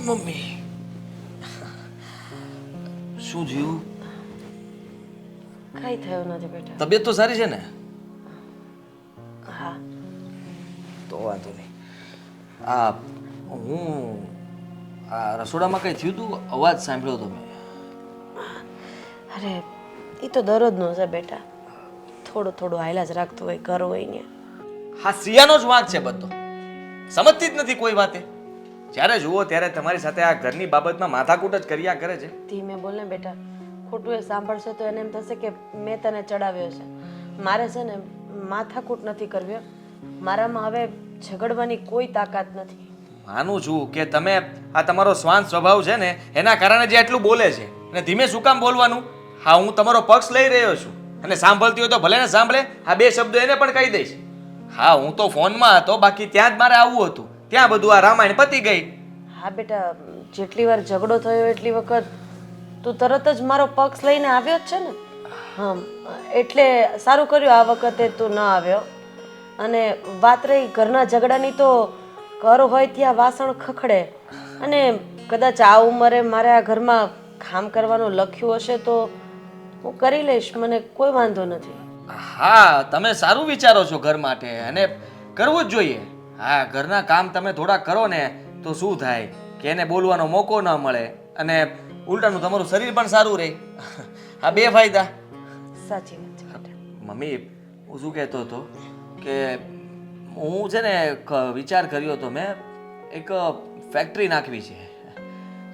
Mummy શું થયું? કઈ થયું નથી બેટા. તબિયત તો સારી છે ને? હા. તો વાંધો નહીં. આ હું રસોડામાં કઈ થયું તું? અવાજ સાંભળ્યો તો મેં. અરે એ તો દરરોજનું છે બેટા. થોડું થોડું હાયલા જ રાખતું હોય, ઘર હોય ને. હા, સિયાનો જ વાંક છે બધો. સમજતી જ નથી કોઈ વાતે. જ્યારે જુઓ ત્યારે તમારી સાથે આ ઘરની બાબતમાં માથાકૂટ જ કર્યા કરે છે. ધીમે બોલ ને બેટા. ખોટું એ સાંભળશે તો એને એમ થશે કે મેં તને ચડાવ્યો છે. મારે છે ને માથાકૂટ નથી કરવી. મારામાં હવે ઝઘડવાની કોઈ તાકાત નથી. માનું છું કે તમે આ તમારો શ્વાન સ્વભાવ છે ને એના કારણે જે આટલું બોલે છે. અને ધીમે શું કામ બોલવાનું? હા, હું તમારો પક્ષ લઈ રહ્યો છું અને સાંભળતી હોય તો ભલે ને સાંભળે. આ બે શબ્દો એને પણ કહી દઈશ. હા, હું તો ફોનમાં હતો, બાકી ત્યાં જ મારે આવવું હતું. ત્યાં બધું આ રામાયણ પતી ગઈ. હા બેટા, જેટલી વાર ઝઘડો થયો એટલી વખત તું તરત જ મારો પક્ષ લઈને આવ્યો જ છે ને. હા, એટલે સારું કર્યું આ વખતે તું ન આવ્યો. અને વાત રહી ઘરના ઝઘડાની, તો ઘર હોય ત્યાં વાસણ ખખડે. અને કદાચ આ ઉંમરે મારે આ ઘરમાં કામ કરવાનું લખ્યું હશે તો હું કરી લઈશ, મને કોઈ વાંધો નથી. હા, તમે સારું વિચારો છો ઘર માટે અને કરવું જ જોઈએ. હા, ઘરના કામ તમે થોડા કરો ને તો શું થાય કે એને બોલવાનો મોકો ન મળે અને ઉલટાનું તમારું શરીર પણ સારું રહે. આ બે ફાયદા. સાચી વાત છે બેટા. મમ્મી, હું શું કહેતો હતો કે હું છે ને એક વિચાર કર્યો હતો. મેં એક ફેક્ટરી નાખવી છે,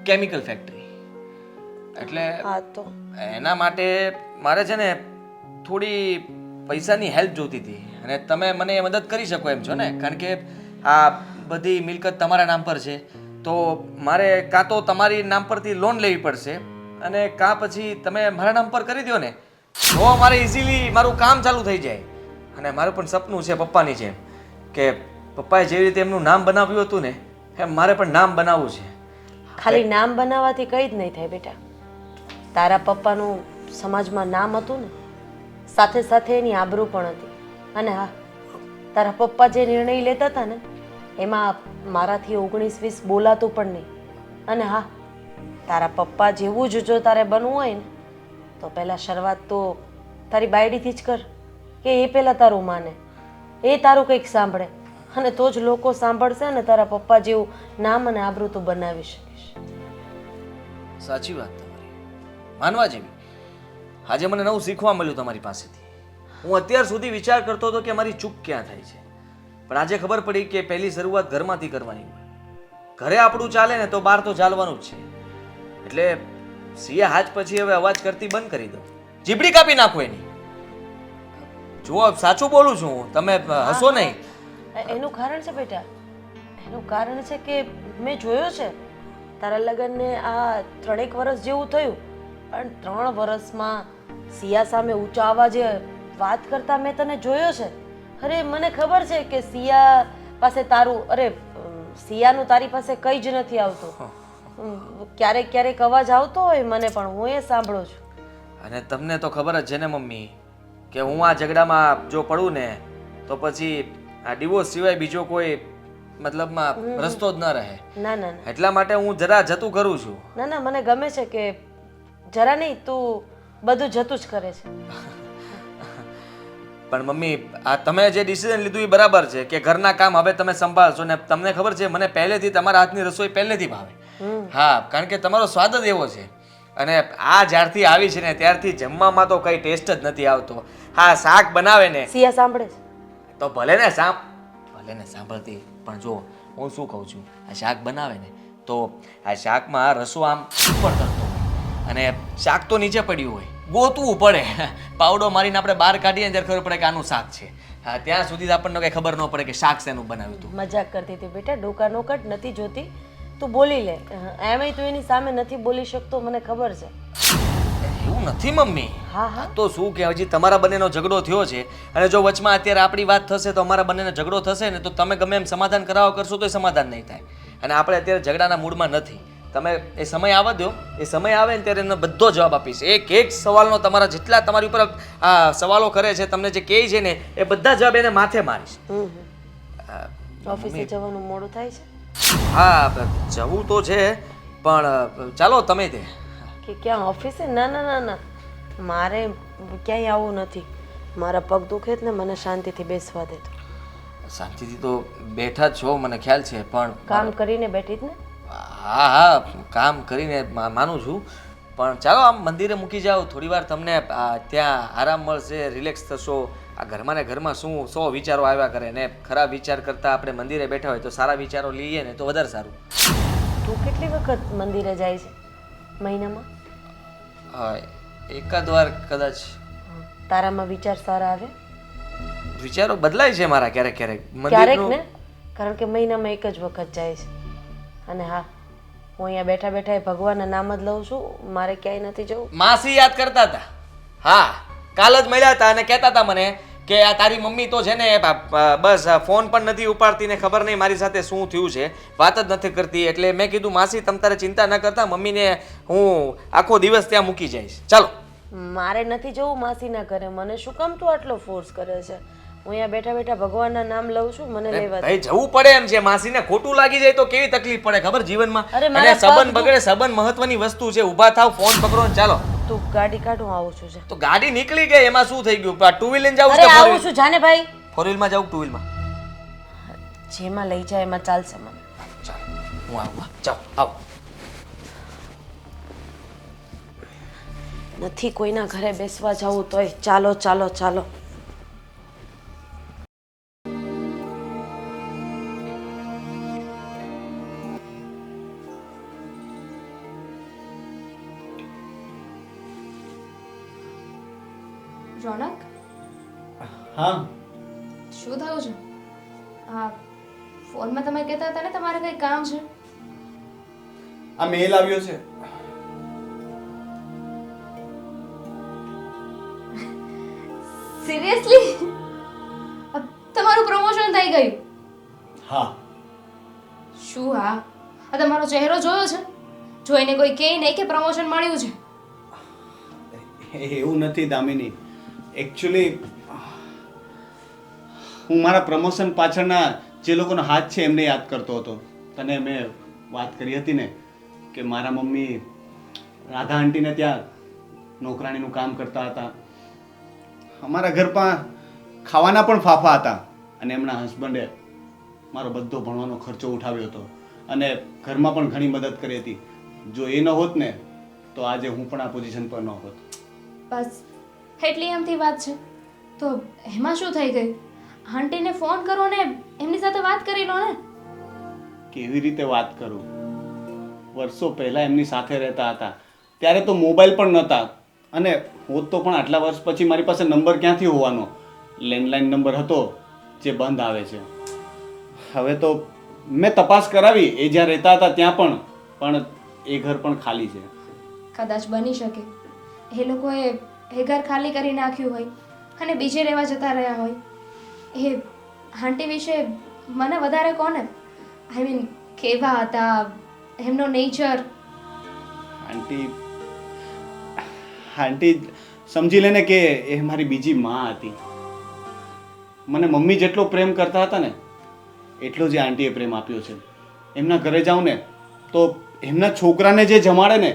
કેમિકલ ફેક્ટરી. એટલે હા, તો એના માટે મારે છે ને થોડી પૈસાની હેલ્પ જોઈતી હતી અને તમે મને મદદ કરી શકો એમ છો ને? કારણ કે આ બધી મિલકત તમારા નામ પર છે, તો મારે કાં તો તમારી નામ પરથી લોન લેવી પડશે અને કાં પછી તમે મારા નામ પર કરી દો ને તો મારે ઇઝીલી મારું કામ ચાલુ થઈ જાય. અને મારું પણ સપનું છે પપ્પાની જેમ કે પપ્પાએ જેવી રીતે એમનું નામ બનાવ્યું હતું ને એમ મારે પણ નામ બનાવવું છે. ખાલી નામ બનાવવાથી કંઈ જ નહીં થાય બેટા. તારા પપ્પાનું સમાજમાં નામ હતું ને, સાથે સાથે એની આબરૂ પણ હતી. અને હા, તારા પપ્પા જે નિર્ણય લેતા હતા ને એમાં મારાથી 19-20 બોલાતું પણ નહીં. અને હા, તારા પપ્પા જેવું જ જો તારે બનવું હોય ને તો પહેલાં શરૂઆત તો તારી બાયડીથી જ કર કે એ પહેલાં તારું માને, એ તારું કંઈક સાંભળે. અને તો જ લોકો સાંભળશે ને તારા પપ્પા જેવું નામ અને આબરૂ તું બનાવી શકીશ. સાચી વાત તમારી, માનવા જેવી. આજે મને નવું શીખવા મળ્યું તમારી પાસેથી. હું અત્યાર સુધી વિચાર કરતો હતો કે મારી ચૂક ક્યાં થાય છે, પણ આજે ખબર પડી કે પહેલી શરૂઆત ઘરમાંથી કરવાની હોય. ઘરે આપણું ચાલે ને તો બહાર તો ચાલવાનું જ છે. એટલે સિયા હાજ પછી હવે અવાજ કરતી બંધ કરી દો, જીબડી કાપી નાખો એની. જુઓ, સાચું બોલું છું હું, તમે હસો નહીં. એનું કારણ છે બેટા, એનું કારણ છે કે મેં જોયો છે તારા લગ્નને આ 3 વર્ષ જેવું થયું, પણ 3 વર્ષમાં સિયા સામે ઊંચા અવાજે વાત કરતા મેં તને જોયો છે. અરે મને ખબર છે કે સિયા પાસે સિયાનું તારી પાસે કંઈ જ નથી આવતું. ક્યારેક ક્યારેક અવાજ આવતો હોય મને પણ, હું એ સાંભળું છું. અને તમને તો ખબર જ છે ને મમ્મી કે હું આ ઝઘડામાં જો પડું ને તો પછી આ ડિવોર્સ સિવાય બીજો કોઈ મતલબમાં રસ્તો જ ન રહે. ના ના ના એટલા માટે હું જરા જતું કરું છું. ના ના, મને ગમે છે કે જરા નહીં, તું બધું જતું જ કરે છે. પણ મમ્મી, આ તમે જે ડિસિઝન લીધું એ બરાબર છે કે ઘરના કામ હવે તમે સંભાળશો ને તમને ખબર છે મને પહેલેથી તમારા હાથની રસોઈ પહેલેથી ભાવે. હા, કારણ કે તમારો સ્વાદ જ એવો છે. અને આ જ્યારથી આવી છે ને ત્યારથી જમવામાં તો કઈ ટેસ્ટ જ નથી આવતો. હા, શાક બનાવે ને સિયા સાંભળે છે તો ભલે ને સાંભળતી, પણ જો હું શું કહું છું, આ શાક બનાવે ને તો આ શાકમાં રસો આમ ઉપર તરતો હોય અને શાક તો નીચે પડ્યું હોય, ગોતવું પડે. પાવડો મારીને આપણે બહાર કાઢીએ ત્યારે ખબર પડે કે આનું શાક છે. હા, ત્યાં સુધી આપણને કઈ ખબર ન પડે કે શાક શેનું બનાવ્યું હતું. મજાક કરતી હતી બેટા, ડોકા નોકટ નથી જોતી. તું બોલી લે, એમાંય તું એની સામે નથી બોલી શકતો, મને ખબર છે. એવું નથી મમ્મી. હા હા, તો શું કે હજી તમારા બંનેનો ઝઘડો થયો છે અને જો વચમાં અત્યારે આપણી વાત થશે તો અમારા બંનેનો ઝઘડો થશે ને તો તમે ગમે એમ સમાધાન કરાવો કરશો તો એ સમાધાન નહીં થાય. અને આપણે અત્યારે ઝઘડાના મૂડમાં નથી. તમે એ સમય આવવા દો, એ સમય આવે ને ત્યારે એનો બધો જવાબ આપીશ. એક સવાલનો તમારા જેટલા તમારી ઉપર આ સવાલો કરે છે, તમને જે કહે છે ને એ બધા જવાબ એને માથે મારીશ. ઓફિસે જવાનું મોડું થાય છે. હા જવું તો છે પણ ચાલો તમે તે કે ક્યાં ઓફિસે? ના ના ના ના, મારે ક્યાંય આવવું નથી. મારા પગ દુખે જ ને, મને શાંતિથી બેસવા દે. શાંતિથી તો બેઠા જ છો મને ખ્યાલ છે, પણ કામ કરીને બેઠી જ ને. હા હા કામ કરીને માનું છું, પણ ચાલો આમ મંદિરે મૂકી જાઓ થોડી વાર, તમને ત્યાં આરામ મળશે, રિલેક્સ થશો. આ ઘરમાં ને ઘરમાં શું 100 વિચારો આવ્યા કરે ને, ખરાબ વિચાર કરતાં આપણે મંદિરે બેઠા હોય તો સારા વિચારો લઈએ ને તો વધારે સારું. તું કેટલી વખત મંદિરે જાય છે મહિનામાં? હા એકાદ વાર કદાચ. તારામાં વિચાર સારા આવે? વિચારો બદલાય છે મારા ક્યારેક ક્યારેક ક્યારેક મંદિરનું. ને, કારણ કે મહિનામાં એક જ વખત જાય છે. અને હા, હું અહીંયા બેઠા બેઠા એ ભગવાનના નામ જ લઉં છું, મારે ક્યાંય નથી જવું. માસી યાદ કરતા હતા. હા કાલ જ મળ્યા હતા અને કહેતા હતા મને કે આ તારી મમ્મી તો છે ને બસ ફોન પણ નથી ઉપાડતી ને ખબર નહીં મારી સાથે શું થયું છે, વાત જ નથી કરતી. એટલે મેં કીધું માસી તમ તારે ચિંતા ન કરતા, મમ્મીને હું આખો દિવસ ત્યાં મૂકી જઈશ. ચાલો. મારે નથી જવું માસીના ઘરે. મને શું કામ તું આટલો ફોર્સ કરે છે? હું અહીંયા બેઠા બેઠા ભગવાનના નામ લઉં છું, મને લેવા દે. ભાઈ જવું પડે એમ છે, માસીને ખોટું લાગી જાય તો કેવી તકલીફ પડે ખબર જીવનમાં. અરે અને મારા સંબંધ પગ બગડે, સંબંધ મહત્વની વસ્તુ છે. ઊભા થાવ, ફોન પકડો ને ચાલો. તું ગાડી કાઢ, હું આવું છું. જા. તો ગાડી નીકળી ગઈ એમાં શું થઈ ગયું? ટુ વ્હીલ લઈને જાવું અરે છે? આવું છું, જાને ભાઈ. ફોર વ્હીલમાં જાવું, ટુ વ્હીલમાં? જેમાં લઈ જાય એમાં ચાલશે મને. ચાલો હું આવું. જાઓ આવો. નથી કોઈના ઘરે બેસવા જવું તોય ચાલો ચાલો ચાલો. રોનક, હા શું થયું છે? હા, ફોનમાં તમે કહેતા હતા ને તમારે કંઈ કામ છે. આ મેલ આવ્યો છે. સિરિયસલી? તમારું પ્રમોશન થઈ ગયું? હા. શું? હા, આ તમારો ચહેરો જોયો છે? જોઈને કોઈ કહે નહીં કે પ્રમોશન મળ્યું છે. એવું નથી દામિની. એકચ્યુઅલી હું મારા પ્રમોશન પાછળના જે લોકોનો હાથ છે એમને યાદ કરતો હતો. તને મેં વાત કરી હતી ને કે મારા મમ્મી રાધા આંટીને ત્યાં નોકરાણીનું કામ કરતા હતા. અમારા ઘરમાં ખાવાના પણ ફાફા હતા અને એમના હસબન્ડે મારો બધો ભણવાનો ખર્ચો ઉઠાવ્યો હતો અને ઘરમાં પણ ઘણી મદદ કરી હતી. જો એ ન હોત ને તો આજે હું પણ આ પોઝિશન પર ન હોત. બસ એટલી એમથી વાત છે તો એમાં શું થઈ ગયું? આંટીને ફોન કરો ને એમની સાથે વાત કરી લો ને. કેવી રીતે વાત કરું? વર્ષો પહેલા એમની સાથે રહેતા હતા ત્યારે તો મોબાઈલ પણ નહોતા અને હોત તો પણ આટલા વર્ષ પછી મારી પાસે નંબર ક્યાંથી હોવાનો? લેન્ડલાઇન નંબર હતો જે બંધ આવે છે. હવે તો મેં તપાસ કરાવી એ જ્યાં રહેતા હતા ત્યાં પણ એ ઘર પણ ખાલી છે. કદાચ બની શકે એ લોકોએ એ ઘર ખાલી કરી નાખ્યું હોય અને બીજે રહેવા જતા રહ્યા હોય. એ આંટી વિશે મને વધારે કોને, આઈ મીન કેવા હતા, એમનો નેચર. આંટી સમજી લે ને કે એ મારી બીજી માં હતી. મને મમ્મી જેટલો પ્રેમ કરતા હતા ને એટલો જ આંટીએ પ્રેમ આપ્યો છે. એમના ઘરે જાઉં ને તો એમના છોકરાને જે જમાડે ને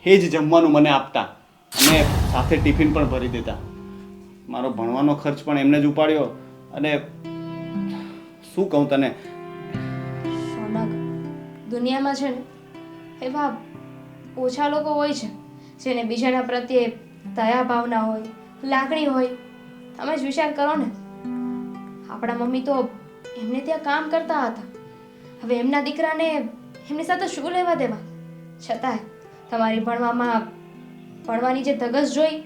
એ જ જમવાનું મને આપતા અને સાથે ટિફિન પણ ભરી દેતા. મારો ભણવાનો ખર્ચ પણ એમને જ ઉપાડ્યો અને શું કહું તને. સોનક, દુનિયામાં છે ને એવા ઓછા લોકો હોય છે જેને બીજાના પ્રત્યે દયા ભાવના હોય, લાગણી હોય. તમે જ વિચાર કરો ને, આપણા મમ્મી તો એમને ત્યાં કામ કરતા હતા. હવે એમના દીકરાને એમની સાથે શું લેવા દેવા? છતાંય તમારી ભણવાની જે ધગસ જોઈ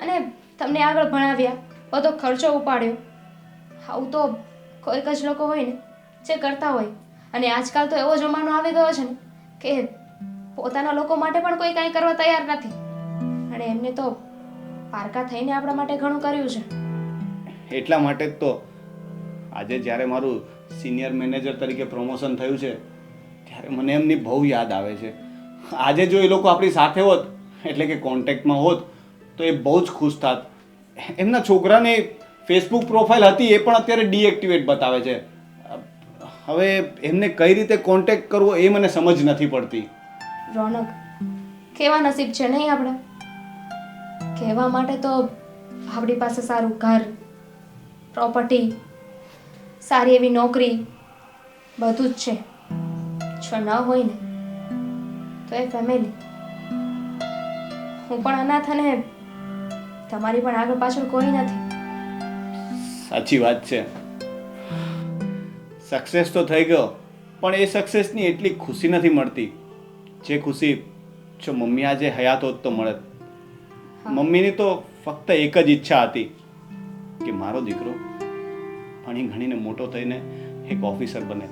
અને તમને આગળ ભણાવ્યા, બધો ખર્ચો ઉપાડ્યો. આવું તો કોઈક જ લોકો હોય ને જે કરતા હોય. અને આજકાલ તો એવો જમાનો આવી ગયો છે ને કે પોતાના લોકો માટે પણ કોઈ કાંઈ કરવા તૈયાર નથી. અને એમને તો પારકા થઈને આપણા માટે ઘણું કર્યું છે. એટલા માટે જ તો આજે જ્યારે મારું સિનિયર મેનેજર તરીકે પ્રમોશન થયું છે ત્યારે મને એમની બહુ યાદ આવે છે. આજે જો એ લોકો આપણી સાથે હોત એટલે કે કોન્ટેક્ટમાં હોત તો એ બહુ જ ખુશ થાત. એમના છોકરાને ફેસબુક પ્રોફાઇલ હતી એ પણ અત્યારે ડીએક્ટિવેટ બતાવે છે. હવે એમને કઈ રીતે કોન્ટેક્ટ કરવો એ મને સમજ નથી પડતી. રોનક, કેવા નસીબ છે નહીં આપણે? કહેવા માટે તો આપણી પાસે સારું ઘર, પ્રોપર્ટી, સારી એવી નોકરી, બધું જ છે. જો ન હોય ને તો એ ફેમિલી. હું પણ અનાથ અને તમારી પણ આગળ પાછળ કોઈ નથી. સાચી વાત છે. સક્સેસ તો થઈ ગયો, પણ એ સક્સેસની એટલી ખુશી નથી મળતી જે ખુશી જો મમ્મી આજે હયાત હોત તો મળત. મમ્મીની તો ફક્ત એક જ ઈચ્છા હતી કે મારો દીકરો ભણી ગણીને મોટો થઈને એક ઓફિસર બને.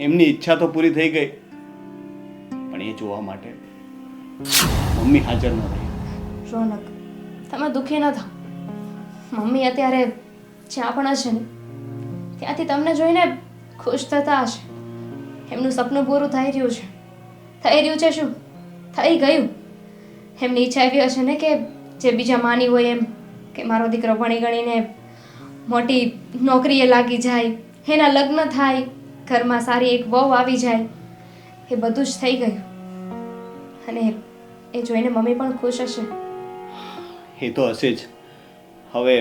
એમની ઈચ્છા તો પૂરી થઈ ગઈ, પણ એ જોવા માટે મમ્મી હાજર ન રહી. રોનક, તમે દુઃખી ન થાઓ. મમ્મી અત્યારે જ્યાં પણ હશે ને ત્યાંથી તમને જોઈને ખુશ થતા હશે. એમનું સપનું પૂરું થઈ રહ્યું છે. થઈ રહ્યું છે શું? થઈ ગયું. એમની ઈચ્છા એવી હશે ને કે જે બીજા માની હોય એમ કે મારો દીકરો ભણી ગણીને મોટી નોકરીએ લાગી જાય, એના લગ્ન થાય, ઘરમાં સારી એક વહુ આવી જાય. એ બધું જ થઈ ગયું અને એ જોઈને મમ્મી પણ ખુશ હશે. એ તો હશે જ. હવે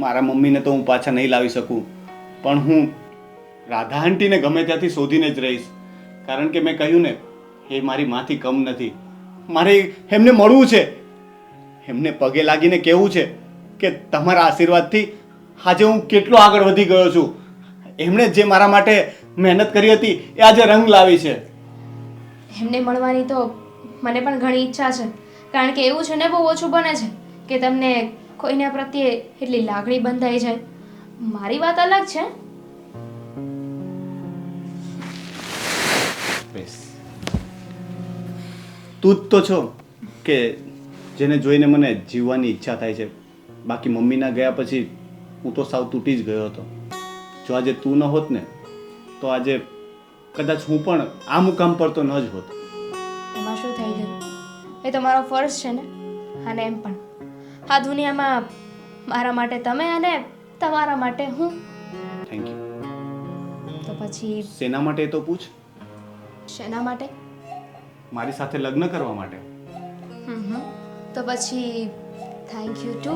મારા મમ્મીને તો હું પાછા નહીં લાવી શકું, પણ હું રાધા આંટીને ગમે ત્યાંથી શોધીને જ રહીશ. કારણ કે મેં કહ્યું ને, એ મારી માંથી કમ નથી. મારે એમને મળવું છે, એમને પગે લાગીને કહેવું છે કે તમારા આશીર્વાદથી આજે હું કેટલો આગળ વધી ગયો છું. એમણે જે મારા માટે મહેનત કરી હતી એ આજે રંગ લાવી છે. એમને મળવાની તો મને પણ ઘણી ઈચ્છા છે. કારણ કે એવું છે ને, બહુ ઓછું બને છે કે તમને કોઈના પ્રત્યે એટલી લાગણી બંધાઈ જાય. મારી વાત અલગ છે. તું જ તો છો કે જેને જોઈને મને જીવવાની ઈચ્છા થાય છે. બાકી મમ્મીના ગયા પછી હું તો સાવ તૂટી જ ગયો હતો. જો આજે તું ન હોત ને તો આજે કદાચ હું પણ આ મુકામ પર તો ન જ હોત. એમાં શું થઈ ગયું? એ તો મારો ફર્જ છે ને. અને એમ પણ આ દુનિયામાં મારા માટે તમે અને તમારા માટે હું. Thank you. તો પછી શેના માટે તો પૂછ. શેના માટે? મારી સાથે લગ્ન કરવા માટે. તો પછી થેન્ક યુ ટુ.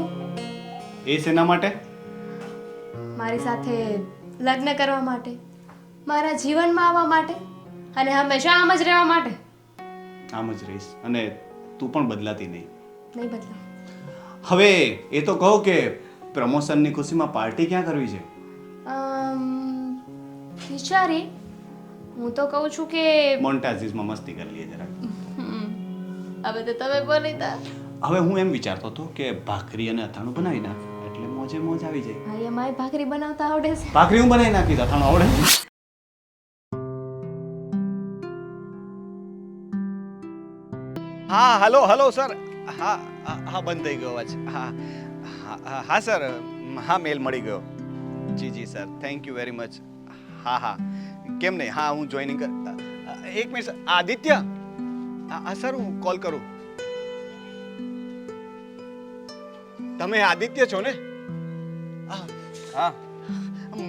એ શેના માટે? મારી સાથે લગ્ન કરવા માટે, મારા જીવનમાં આવવા માટે અને હંમેશા આમ જ રહેવા માટે. આમ જ રહીશ અને તું પણ બદલાતી નહીં. નહીં બદલા. હવે એ તો કહો કે પ્રમોશનની ખુશીમાં પાર્ટી ક્યાં કરવી છે? વિચારી. હું તો કહું છું કે મોન્ટાઝીસમાં મસ્તી કરી લઈએ જરા. હવે તો તમે બોલી તા. હવે હું એમ વિચારતો હતો કે ભાખરી અને અથાણું બનાવી નાખ એટલે મોજે મોજ આવી જાય. હા, એ માય ભાખરી બનાવતા આવડે છે. ભાખરી હું બનાવી નાખી, અથાણું આવડે. હા હલો હલો સર. હા હા બંધ થઈ ગયો અવાજ. હા હા સર, હા મેલ મળી ગયો. જી જી sir, thank you very much. હા હા કેમ નહીં, હા હું જોઈનિંગ કર. એક મિનિટ આદિત્ય. હા સર હું કોલ કરું. તમે આદિત્ય છો ને? હા.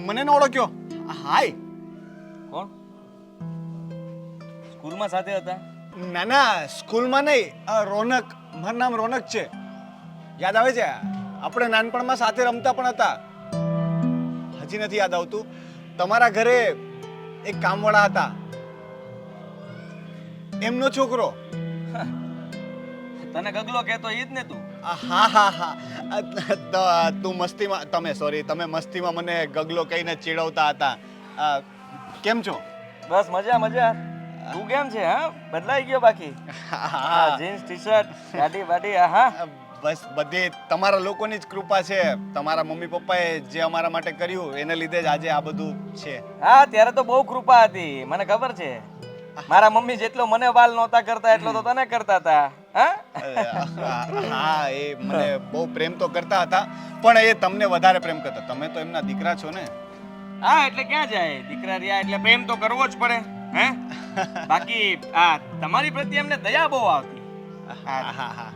મને ન ઓળખ્યો? હાય. કોણ? સ્કૂલમાં સાથે હતા? ના ના સ્કૂલમાં નહીં, રોનક. મારું નામ રોનક છે. યાદ આવે છે? આપણે નાનપણમાં સાથે રમતા પણ હતા. હજી નથી યાદ આવતું? તમારા ઘરે એક કામવાળા હતા, એમનો છોકરો. તને ગગલો કહેતો ઈ જ ને તું? હા હા હા તું મસ્તીમાં, તમે મસ્તીમાં મને ગગલો કહીને ચીડવતા હતા. કેમ છો? બસ મજા મજા. તું કેમ છે? હા, બદલાઈ ગયો બાકી. હા, જીન્સ ટી-શર્ટ, ગાડી બાડી. હા બસ બધી તમારા લોકોની જ કૃપા છે. તમારા મમ્મી પપ્પાએ જે અમારા માટે કર્યું એને લીધે જ આજે આ બધું છે. હા, ત્યારે તો બહુ કૃપા હતી, મને ખબર છે. મારા મમ્મી જેટલો મને વાલ નહોતા કરતા એટલો તો તને કરતા હતા. હા એ મને બહુ પ્રેમ તો કરતા હતા, પણ એ તમને વધારે પ્રેમ કરતા. તમે તો એમના દીકરા છો ને. હા, એટલે ક્યાં જાય, દીકરા રહ્યા એટલે પ્રેમ તો કરવો જ પડે. હે બાકી આ તમારી પ્રત્યે એમને દયા બહુ આવતી.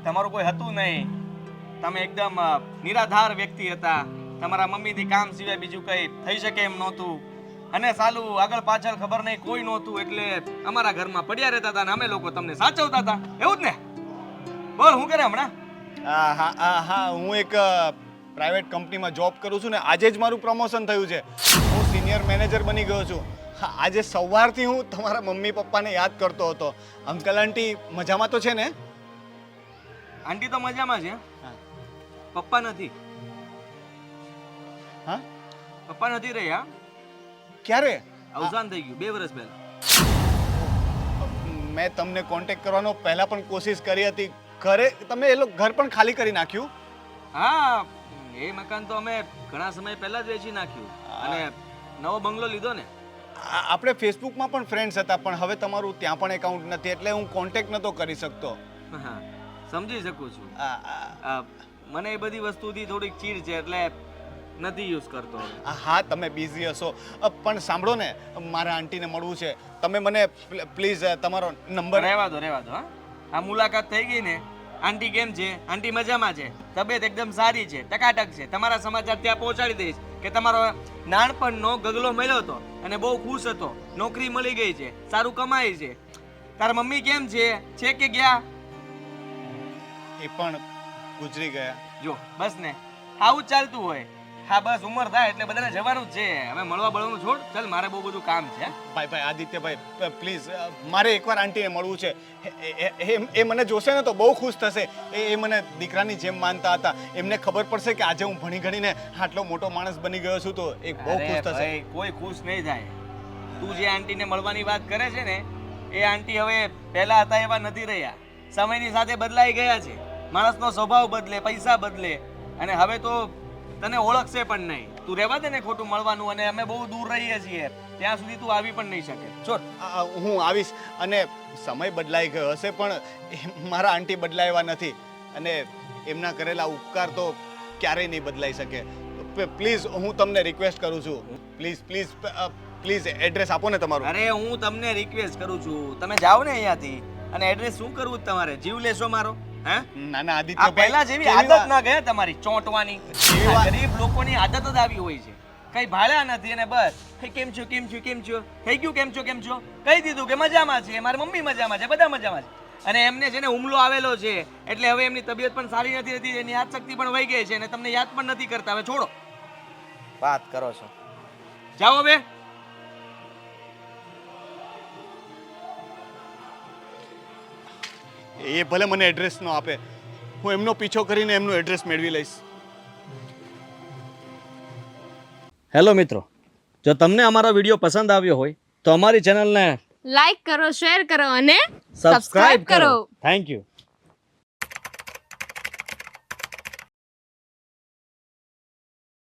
તમારું કોઈ હતું નહીં, તમે એકદમ નિરાધાર વ્યક્તિ હતા. તમારા મમ્મીથી કામ સિવાય બીજું કઈ થઈ શકે એમ નહોતું. અને સાલું આગળ પાછળ ખબર નહીં કોઈ નહોતું એટલે અમારા ઘરમાં પડ્યા રહેતા હતા અને અમે લોકો તમને સાચવતા હતા, એવું જ ને? બોલ શું કરે હમણાં? હા હું એક પ્રાઇવેટ કંપનીમાં જોબ કરું છું ને આજે જ મારું પ્રમોશન થયું છે. હું સિનિયર મેનેજર બની ગયો છું. હા, આજે સવારથી હું તમારા મમ્મી પપ્પાને યાદ કરતો હતો. અંકલ આંટી મજામાં તો છે ને? આંટી તો મજામાં છે, પપ્પા નથી. હા, પપ્પા નથી રહ્યા, ક્યારે? અવસાન થઈ ગયું 2 વર્ષ પહેલા. મેં તમને કોન્ટેક્ટ કરવાનો પહેલા પણ કોશિશ કરી હતી. ઘરે તમે એ ઘર પણ ખાલી કરી નાખ્યું? હા, એ મકાન તો અમે ઘણા સમય પહેલા જ વેચી નાખ્યું અને નવો બંગલો લીધો ને. આપણે ફેસબુકમાં પણ ફ્રેન્ડ્સ હતા પણ હવે તમારું ત્યાં પણ એકાઉન્ટ નથી એટલે હું કોન્ટેક્ટ નતો કરી શકતો. હા, સમજી શકું છું. આ, મને એ બધી વસ્તુથી થોડીક ચીડ છે એટલે નથી યુઝ કરતો હવે. હા, તમે બિઝી હશો પણ સાંભળો ને, મારા આંટીને મળવું છે. તમે મને પ્લીઝ તમારો નંબર. રહેવા દો હા. આ મુલાકાત થઈ ગઈ ને. આંટી કેમ છે? આંટી મજામાં છે, તબિયત એકદમ સારી છે, ટકાટક છે. તમારા સમાચાર ત્યાં પહોંચાડી દઈશ કે તમારો નાનપણનો ગગલો મળ્યો હતો અને બહુ ખુશ હતો, નોકરી મળી ગઈ છે, સારું કમાય છે. તારા મમ્મી કેમ છે કે ગયા? એ પણ ગુજરી ગયા. જો બસ ને, આવું જ ચાલતું હોય. હા, બસ ઉંમર થાય એટલે બધાને જવાનું જ છે. હવે મળવા બળવાનું છોડ, ચાલ મારે બહુ બધું કામ છે. ભાઈ આદિત્યભાઈ પ્લીઝ મારે એકવાર આંટીને મળવું છે. એ મને જોશે ને તો બહુ ખુશ થશે. એ મને દીકરાની જેમ માનતા હતા. એમને ખબર પડશે કે આજે હું ભણી ગણીને આટલો મોટો માણસ બની ગયો છું તો એ બહુ ખુશ થશે. ભાઈ, કોઈ ખુશ નહીં થાય. તું જે આંટીને મળવાની વાત કરે છે ને, એ આંટી હવે પહેલા હતા એવા નથી રહ્યા. સમયની સાથે બદલાઈ ગયા છે. માણસનો સ્વભાવ બદલે, પૈસા બદલે અને હવે તો તને ઓળખશે પણ નહીં. તું રહેવા દે ને ખોટું મળવાનું, અને અમે બહુ દૂર રહીએ છીએ ત્યાં સુધી તું આવી પણ નહીં શકે. છોડ. હું આવીશ. અને સમય બદલાઈ ગયો હશે પણ મારા આંટી બદલાયા નથી અને એમના કરેલા ઉપકાર તો ક્યારેય નહીં બદલાઈ શકે. પ્લીઝ હું તમને રિક્વેસ્ટ કરું છું, પ્લીઝ એડ્રેસ આપો ને તમારું. અરે હું તમને રિક્વેસ્ટ કરું છું, તમે જાઓ ને અહીંયાથી. અને એડ્રેસ શું કરવું તમારે? જીવ લેશો મારો? હે? નાના આ આદિત્યભાઈ, પહેલા જેવી આદત ના ગયા તમારી ચોંટવાની. આ ગરીબ લોકોની આદત જ આવી હોય છે. કઈ ભાળ્યા નથી અને બસ કેમ છો થઈ ગયું કેમ છો કહી દીધું કે મજામાં છે, મારી મમ્મી મજામાં છે, બધા મજામાં છે. અને એમને છે ને હુમલો આવેલો છે એટલે હવે એમની તબિયત પણ સારી નથી રહેતી, એની યાદશક્તિ પણ વહી ગઈ છે અને તમને યાદ પણ નથી કરતા. હવે છોડો, વાત કરો છો. જાઓ હવે. એ ભલે મને એડ્રેસ ન આપે, હું એમનો પીછો કરીને એમનું એડ્રેસ મેળવી લઈશ. હેલો મિત્રો, જો તમને અમારો વિડીયો પસંદ આવ્યો હોય તો અમારી ચેનલને લાઈક કરો, શેર કરો અને સબસ્ક્રાઇબ કરો. Thank you.